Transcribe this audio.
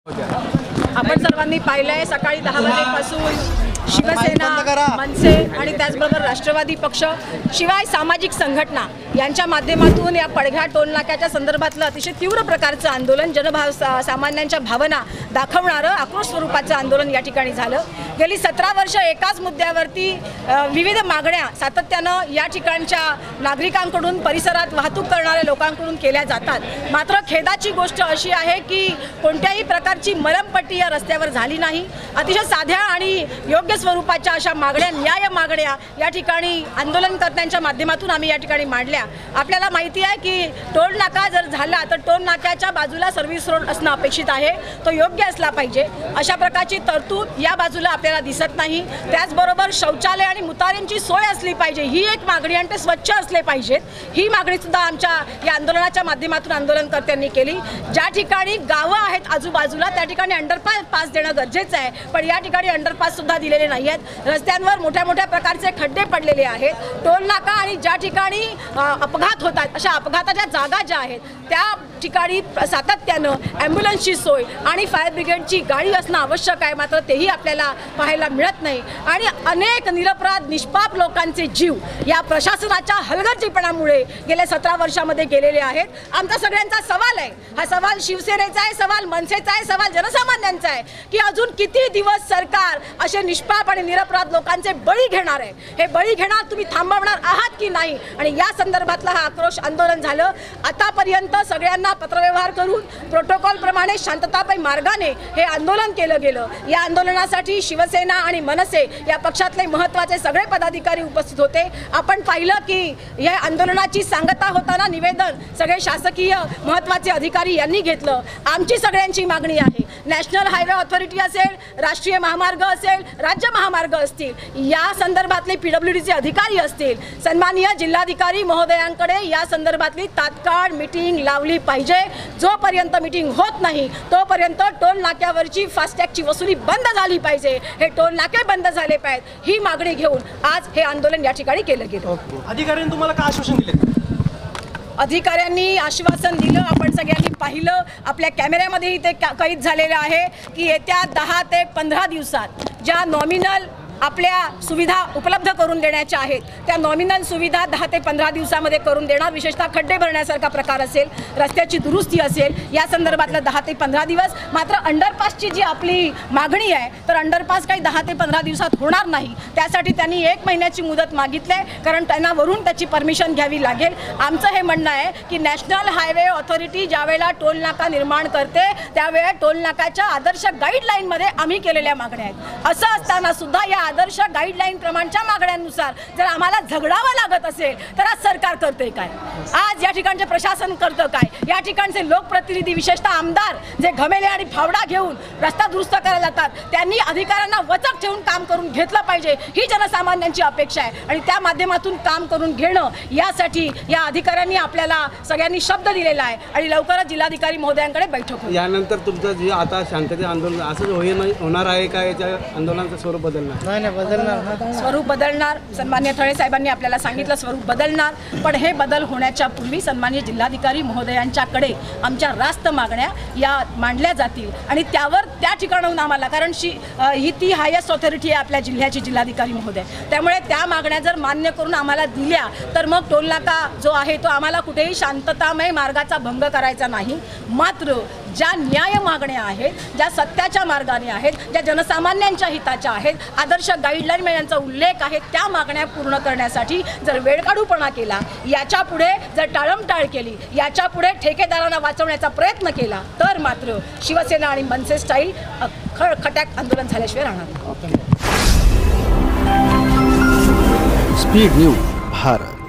आपण सर्वांनी पाहिलंय सकाळी 10 वाजेपासून शिवसेना, मनसे आणि त्याचबरोबर राष्ट्रवादी पक्ष शिवाय सामाजिक संघटना यांच्या माध्यमातून या पडघा टोल नाक्याच्या संदर्भातलं अतिशय तीव्र प्रकारचं आंदोलन, सामान्यांच्या भावना दाखवणारं आक्रोश स्वरूपाचं आंदोलन या ठिकाणी झालं। गेली 17 वर्ष एकाच मुद्द्यावरती विविध मागण्या सातत्यानं या ठिकाणच्या नागरिकांकडून, परिसरात वाहतूक करणाऱ्या लोकांकडून केल्या जातात। मात्र खेदाची गोष्ट अशी आहे की कोणत्याही प्रकारची मलमपट्टी या रस्त्यावर झाली नाही। अतिशय साध्या आणि योग्य स्वरूपाच्या अशा मागण्या, न्याय मागण्या या ठिकाणी आंदोलनकर्त्यांच्या माध्यमातून आम्ही या ठिकाणी मांडल्या। आपल्याला माहिती आहे की टोल नाका जर झाला तर टोल नाक्याच्या बाजूला सर्व्हिस रोड असणं अपेक्षित आहे, तो योग्य असला पाहिजे। अशा प्रकारची तरतूद या बाजूला आपल्याला दिसत नाही। त्याचबरोबर शौचालय आणि मुतारींची सोय असली पाहिजे, ही एक मागणी, आणि ते स्वच्छ असले पाहिजेत, ही मागणी सुद्धा आमच्या या आंदोलनाच्या माध्यमातून आंदोलनकर्त्यांनी केली। ज्या ठिकाणी गावं आहेत आजूबाजूला त्या ठिकाणी अंडरपास देणं गरजेचं आहे, पण या ठिकाणी अंडरपास सुद्धा दिलेले नाही आहेत। रस्त्यांवर मोठ्या मोठ्या प्रकारचे खड्डे पडलेले आहेत। टोल नाका आणि ज्या ठिकाणी अपघात होतात अशा अपघाताच्या जागा ज्या आहेत त्या ठिकाणी सातत्यानं ॲम्ब्युलन्सची सोय आणि फायर ब्रिगेडची गाडी असणं आवश्यक आहे, मात्र तेही आपल्याला पाहायला मिळत नाही। आणि अनेक निरपराध निष्पाप लोकांचे जीव या प्रशासनाच्या हलगर्जीपणामुळे गेल्या 17 वर्षामध्ये गेलेले आहेत। आमचा सगळ्यांचा सवाल आहे, हा सवाल शिवसेनेचा आहे, सवाल मनसेचा आहे, सवाल जनसामान्यांचा आहे की अजून किती दिवस सरकार असे निष्पाप आणि निरपराध लोकांचे बळी घेणार आहे? हे बळी घेणार तुम्ही थांबवणार आहात की नाही? आणि या संदर्भातला हा आक्रोश आंदोलन झालं। आतापर्यंत सगळ्यांना पत्रव्यवहार करून प्रोटोकॉल प्रमाणे शांततामय मार्गाने हे आंदोलन केलं गेलं। या आंदोलनासाठी शिवसेना आणि मनसे या पक्षातले महत्त्वाचे सगळे पदाधिकारी उपस्थित होते। आपण पाहिलं की या आंदोलनाची सांगता होताना निवेदन सगळे शासकीय महत्त्वाचे अधिकारी यांनी घेतलं। आमची सगळ्यांची मागणी आहे, नॅशनल हायवे ऑथॉरिटी असेल, राष्ट्रीय महामार्ग असेल, राज्य महामार्ग असतील, या संदर्भातले PWDचे अधिकारी असतील, सन्माननीय जिल्हाधिकारी महोदयांकडे या संदर्भातली तात्काळ मीटिंग लावली पाहिजे। जोपर्यंत मीटिंग होत नाही तोपर्यंत टोल नाक्यावरची फास्टॅगची वसुली बंद झाली पाहिजे, हे टोल नाके बंद झाले पाहिजेत, ही मागणी घेऊन आज हे आंदोलन या ठिकाणी केलं गेलं। अधिकाऱ्यांनी तुम्हाला काय आश्वासन दिले? अधिकाऱ्यांनी आश्वासन दिलं, आपण सगळ्यांनी पाहिलं, आपल्या कॅमेऱ्यामध्येही ते कैद झालेलं आहे की येत्या 10 ते 15 दिवसात ज्या नॉमिनल आपल्या सुविधा उपलब्ध करून देण्याच्या आहेत त्या नॉमिनल सुविधा 10 ते 15 दिवसामध्ये करून देणार। विशेषतः खड्डे भरण्यासारखा प्रकार असेल, रस्त्याची दुरुस्ती असेल, या संदर्भातलं 10 ते 15 दिवस। मात्र अंडरपासची जी आपली मागणी आहे तर अंडरपास काही 10 ते 15 दिवसात होणार नाही, त्यासाठी त्यांनी 1 महिन्याची मुदत मागितली आहे, कारण त्यांना वरून त्याची परमिशन घ्यावी लागेल। आमचं हे म्हणणं आहे की नॅशनल हायवे ऑथॉरिटी ज्यावेळेला टोल नाका निर्माण करते त्यावेळेला टोल नाकाच्या आदर्श गाईडलाईनमध्ये आम्ही केलेल्या मागण्या आहेत। असं असताना सुद्धा या आदर्श गाईडलाईन प्रमाणच्या मागण्यांनुसार जर आम्हाला झगडावं लागत असेल तर आज सरकार करते काय? आज या ठिकाणचे प्रशासन करतं काय? या ठिकाणचे लोकप्रतिनिधी, विशेषतः आमदार जे घमेले आणि फावडा घेऊन रस्ता दुरुस्त करायला जातात, त्यांनी अधिकाऱ्यांना वचक ठेवून काम करून घेतलं पाहिजे, ही जनसामान्यांची अपेक्षा आहे। आणि त्या माध्यमातून काम करून घेणं यासाठी या अधिकाऱ्यांनी आपल्याला सगळ्यांनी शब्द दिलेला आहे आणि लवकरच जिल्हाधिकारी महोदयांकडे बैठक होईल। यानंतर तुमचं जे आता शांततेचं आंदोलन असंच होणार आहे का? याच्या आंदोलनाचं स्वरूप बदलणार? स्वरूप बदलणार। सन्मान्य थळे साहेबांनी आपल्याला सांगितलं स्वरूप बदलणार, पण हे बदल होण्याच्या पूर्वी सन्मान्य जिल्हाधिकारी महोदयांच्याकडे आमच्या रास्त मागण्या या मांडल्या जातील आणि त्यावर त्या ठिकाणाहून आम्हाला, कारण ही ती हायेस्ट ऑथॉरिटी आहे आपल्या जिल्ह्याची, जिल्हाधिकारी महोदय, त्यामुळे त्या मागण्या जर मान्य करून आम्हाला दिल्या तर मग टोल नाका जो आहे तो आम्हाला कुठेही शांततामय मार्गाचा भंग करायचा नाही। मात्र ज्या न्याय मागण्या आहेत, ज्या सत्याच्या मार्गाने आहेत, ज्या जनसामान्यांच्या हिताच्या आहेत, आदर्श गाईडलाईन यांचा उल्लेख आहे, त्या मागण्या पूर्ण करण्यासाठी जर वेळकाढूपणा केला, याच्या पुढे जर टाळमटाळ केली, याच्या पुढे ठेकेदारांना वाचवण्याचा प्रयत्न केला तर मात्र शिवसेना आणि मनसे स्टाईल खळखट्याक आंदोलन झाल्याशिवाय राहणार। Speed news Bharat.